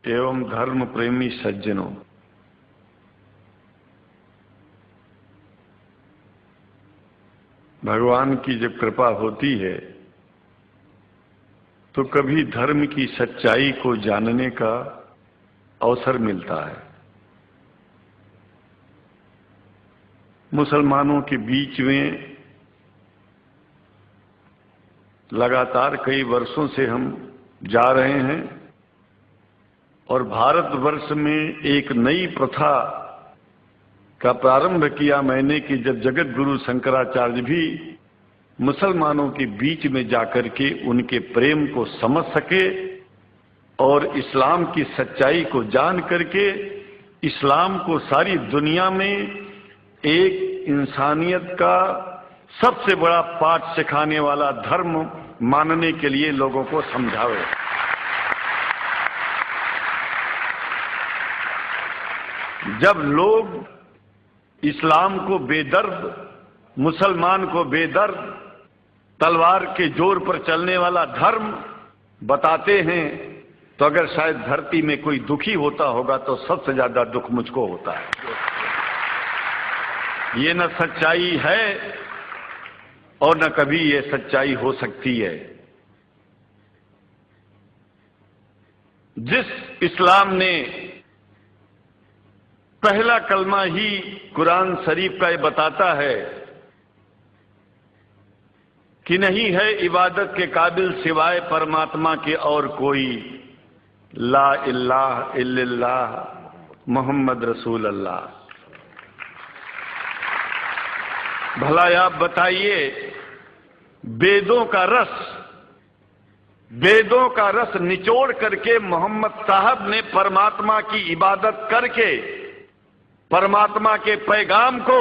एवं धर्म प्रेमी सज्जनों, भगवान की जब कृपा होती है तो कभी धर्म की सच्चाई को जानने का अवसर मिलता है। मुसलमानों के बीच में लगातार कई वर्षों से हम जा रहे हैं और भारतवर्ष में एक नई प्रथा का प्रारंभ किया मैंने कि जब जगत गुरु शंकराचार्य भी मुसलमानों के बीच में जाकर के उनके प्रेम को समझ सके और इस्लाम की सच्चाई को जान करके इस्लाम को सारी दुनिया में एक इंसानियत का सबसे बड़ा पाठ सिखाने वाला धर्म मानने के लिए लोगों को समझावे। जब लोग इस्लाम को बेदर्द, मुसलमान को बेदर्द, तलवार के जोर पर चलने वाला धर्म बताते हैं तो अगर शायद धरती में कोई दुखी होता होगा तो सबसे ज्यादा दुख मुझको होता है। ये न सच्चाई है और न कभी ये सच्चाई हो सकती है। जिस इस्लाम ने पहला कलमा ही कुरान शरीफ का ये बताता है कि नहीं है इबादत के काबिल सिवाय परमात्मा के और कोई, ला इलाहा इल्लल्लाह मुहम्मद रसूल अल्लाह। भला आप बताइए, वेदों का रस निचोड़ करके मोहम्मद साहब ने परमात्मा की इबादत करके परमात्मा के पैगाम को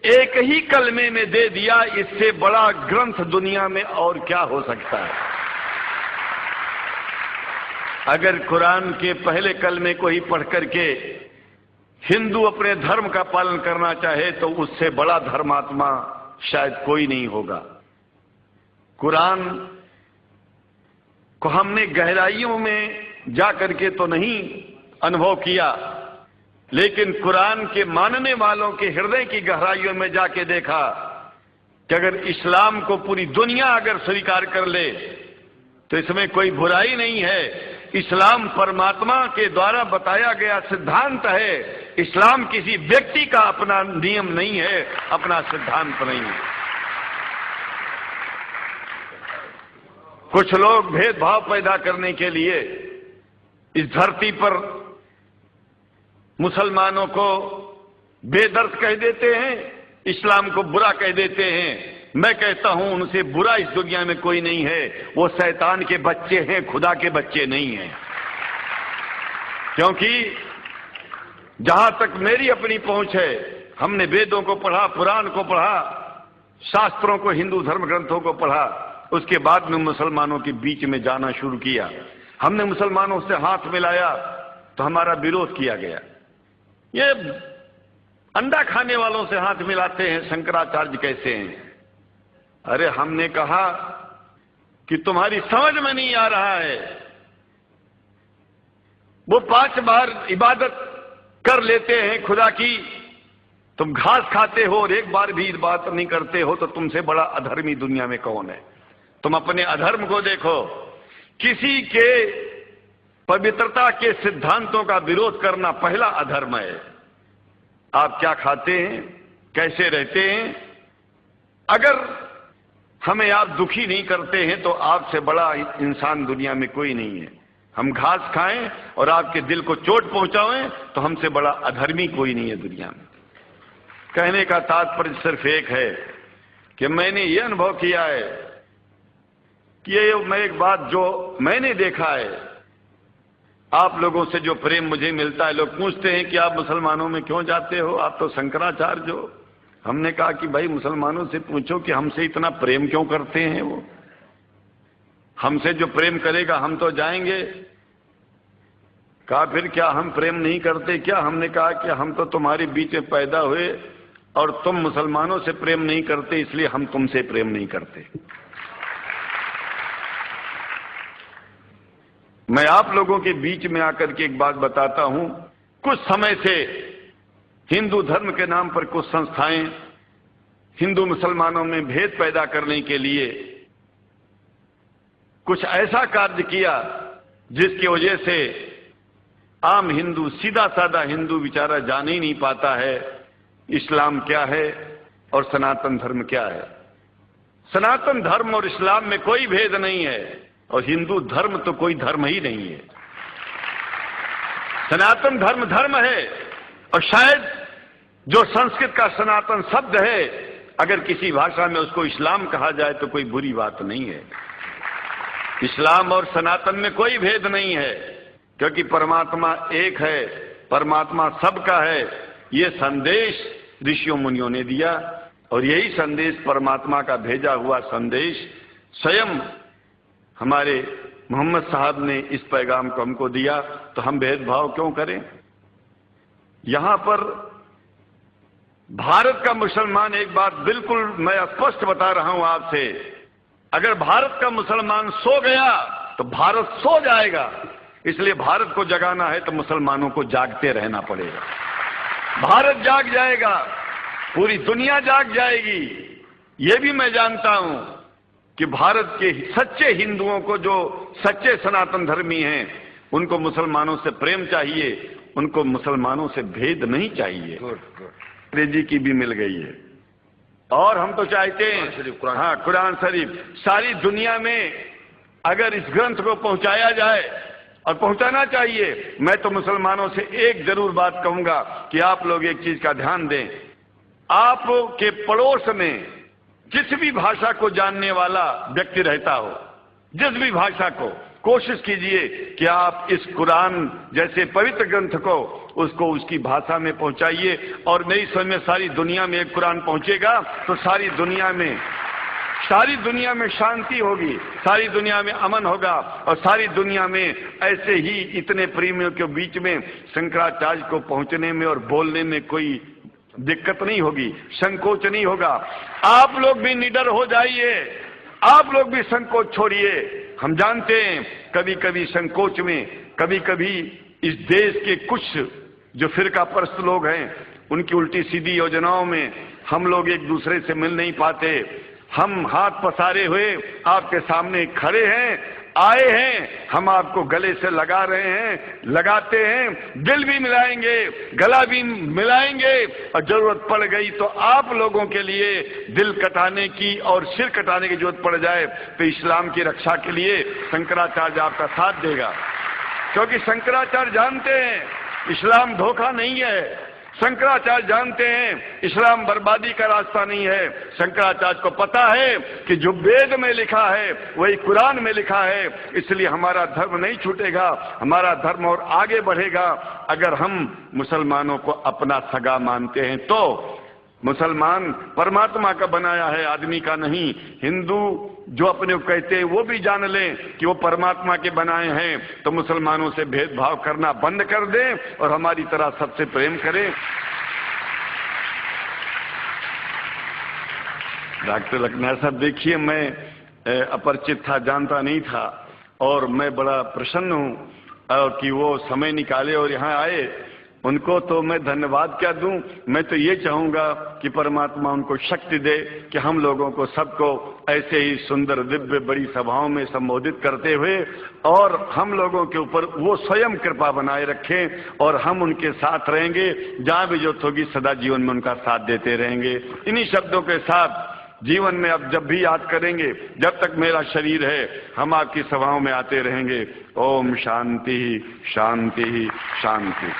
एक ही कलमे में दे दिया। इससे बड़ा ग्रंथ दुनिया में और क्या हो सकता है। अगर कुरान के पहले कलमे को ही पढ़ करके हिंदू अपने धर्म का पालन करना चाहे तो उससे बड़ा धर्मात्मा शायद कोई नहीं होगा। कुरान को हमने गहराइयों में जा करके तो नहीं अनुभव किया, लेकिन कुरान के मानने वालों के हृदय की गहराइयों में जाके देखा कि अगर इस्लाम को पूरी दुनिया अगर स्वीकार कर ले तो इसमें कोई बुराई नहीं है। इस्लाम परमात्मा के द्वारा बताया गया सिद्धांत है। इस्लाम किसी व्यक्ति का अपना नियम नहीं है, अपना सिद्धांत नहीं है। कुछ लोग भेदभाव पैदा करने के लिए इस धरती पर मुसलमानों को बेदर्द कह देते हैं, इस्लाम को बुरा कह देते हैं। मैं कहता हूं उनसे बुरा इस दुनिया में कोई नहीं है। वो शैतान के बच्चे हैं, खुदा के बच्चे नहीं हैं। क्योंकि जहां तक मेरी अपनी पहुंच है, हमने वेदों को पढ़ा, पुराण को पढ़ा, शास्त्रों को, हिंदू धर्म ग्रंथों को पढ़ा। उसके बाद में मुसलमानों के बीच में जाना शुरू किया। हमने मुसलमानों से हाथ मिलाया तो हमारा विरोध किया गया। ये अंडा खाने वालों से हाथ मिलाते हैं, शंकराचार्य कैसे हैं? अरे हमने कहा कि तुम्हारी समझ में नहीं आ रहा है। वो 5 बार इबादत कर लेते हैं खुदा की, तुम घास खाते हो और एक बार भी इबादत नहीं करते हो, तो तुमसे बड़ा अधर्मी दुनिया में कौन है? तुम अपने अधर्म को देखो। किसी के पवित्रता के सिद्धांतों का विरोध करना पहला अधर्म है। आप क्या खाते हैं, कैसे रहते हैं, अगर हमें आप दुखी नहीं करते हैं तो आपसे बड़ा इंसान दुनिया में कोई नहीं है। हम घास खाएं और आपके दिल को चोट पहुंचाएं तो हमसे बड़ा अधर्मी कोई नहीं है दुनिया में। कहने का तात्पर्य सिर्फ एक है कि मैंने ये अनुभव किया है कि ये मैं एक बात जो मैंने देखा है, आप लोगों से जो प्रेम मुझे मिलता है, लोग पूछते हैं कि आप मुसलमानों में क्यों जाते हो, आप तो शंकराचार्य हो। हमने कहा कि भाई मुसलमानों से पूछो कि हमसे इतना प्रेम क्यों करते हैं। वो हमसे जो प्रेम करेगा हम तो जाएंगे। कहा फिर क्या हम प्रेम नहीं करते क्या? हमने कहा कि हम तो तुम्हारे बीच में पैदा हुए और तुम मुसलमानों से प्रेम नहीं करते, इसलिए हम तुमसे प्रेम नहीं करते। मैं आप लोगों के बीच में आकर के एक बात बताता हूं। कुछ समय से हिंदू धर्म के नाम पर कुछ संस्थाएं हिंदू मुसलमानों में भेद पैदा करने के लिए कुछ ऐसा कार्य किया जिसकी वजह से आम हिंदू, सीधा साधा हिंदू बेचारा जान ही नहीं पाता है इस्लाम क्या है और सनातन धर्म क्या है। सनातन धर्म और इस्लाम में कोई भेद नहीं है और हिंदू धर्म तो कोई धर्म ही नहीं है। सनातन धर्म धर्म है और शायद जो संस्कृत का सनातन शब्द है अगर किसी भाषा में उसको इस्लाम कहा जाए तो कोई बुरी बात नहीं है। इस्लाम और सनातन में कोई भेद नहीं है क्योंकि परमात्मा एक है, परमात्मा सबका है। ये संदेश ऋषियों मुनियों ने दिया और यही संदेश परमात्मा का भेजा हुआ संदेश स्वयं हमारे मोहम्मद साहब ने इस पैगाम को हमको दिया, तो हम भेदभाव क्यों करें। यहां पर भारत का मुसलमान, एक बात बिल्कुल मैं स्पष्ट बता रहा हूं आपसे, अगर भारत का मुसलमान सो गया तो भारत सो जाएगा। इसलिए भारत को जगाना है तो मुसलमानों को जागते रहना पड़ेगा। भारत जाग जाएगा, पूरी दुनिया जाग जाएगी। ये भी मैं जानता हूं कि भारत के सच्चे हिंदुओं को, जो सच्चे सनातन धर्मी हैं, उनको मुसलमानों से प्रेम चाहिए, उनको मुसलमानों से भेद नहीं चाहिए। अंग्रेजी की भी मिल गई है और हम तो चाहते हैं कुरान शरीफ सारी दुनिया में अगर इस ग्रंथ को पहुंचाया जाए, और पहुंचाना चाहिए। मैं तो मुसलमानों से एक जरूर बात कहूंगा कि आप लोग एक चीज का ध्यान दें, आपके पड़ोस में जिस भी भाषा को जानने वाला व्यक्ति रहता हो, जिस भी भाषा को, कोशिश कीजिए कि आप इस कुरान जैसे पवित्र ग्रंथ को उसको उसकी भाषा में पहुंचाइए। और मेरी समझ में सारी दुनिया में एक कुरान पहुंचेगा तो सारी दुनिया में शांति होगी, सारी दुनिया में अमन होगा और सारी दुनिया में ऐसे ही इतने प्रेमियों के बीच में शंकराचार्य को पहुंचने में और बोलने में कोई दिक्कत नहीं होगी, संकोच नहीं होगा। आप लोग भी निडर हो जाइए, आप लोग भी संकोच छोड़िए। हम जानते हैं कभी कभी संकोच में, कभी कभी इस देश के कुछ जो फिरका परस्त लोग हैं उनकी उल्टी सीधी योजनाओं में हम लोग एक दूसरे से मिल नहीं पाते। हम हाथ पसारे हुए आपके सामने खड़े हैं, आए हैं, हम आपको गले से लगा रहे हैं, लगाते हैं, दिल भी मिलाएंगे, गला भी मिलाएंगे और जरूरत पड़ गई तो आप लोगों के लिए दिल कटाने की और सिर कटाने की जरूरत पड़ जाए तो इस्लाम की रक्षा के लिए शंकराचार्य आपका साथ देगा। क्योंकि शंकराचार्य जानते हैं इस्लाम धोखा नहीं है, शंकराचार्य जानते हैं इस्लाम बर्बादी का रास्ता नहीं है। शंकराचार्य को पता है कि जो वेद में लिखा है वही कुरान में लिखा है, इसलिए हमारा धर्म नहीं छूटेगा, हमारा धर्म और आगे बढ़ेगा। अगर हम मुसलमानों को अपना सगा मानते हैं तो मुसलमान परमात्मा का बनाया है, आदमी का नहीं। हिंदू जो अपने को कहते हैं वो भी जान लें कि वो परमात्मा के बनाए हैं, तो मुसलमानों से भेदभाव करना बंद कर दें और हमारी तरह सबसे प्रेम करें। डॉक्टर लखनऊ साहब, देखिए मैं अपरिचित था, जानता नहीं था और मैं बड़ा प्रसन्न हूं और कि वो समय निकाले और यहाँ आए। उनको तो मैं धन्यवाद क्या दूं, मैं तो ये चाहूंगा कि परमात्मा उनको शक्ति दे कि हम लोगों को सबको ऐसे ही सुंदर दिव्य बड़ी सभाओं में संबोधित करते हुए और हम लोगों के ऊपर वो स्वयं कृपा बनाए रखें और हम उनके साथ रहेंगे, जहां भी जरूरत होगी सदा जीवन में उनका साथ देते रहेंगे। इन्हीं शब्दों के साथ जीवन में अब जब भी याद करेंगे, जब तक मेरा शरीर है हम आपकी सभाओं में आते रहेंगे। ओम शांति शांति शांति।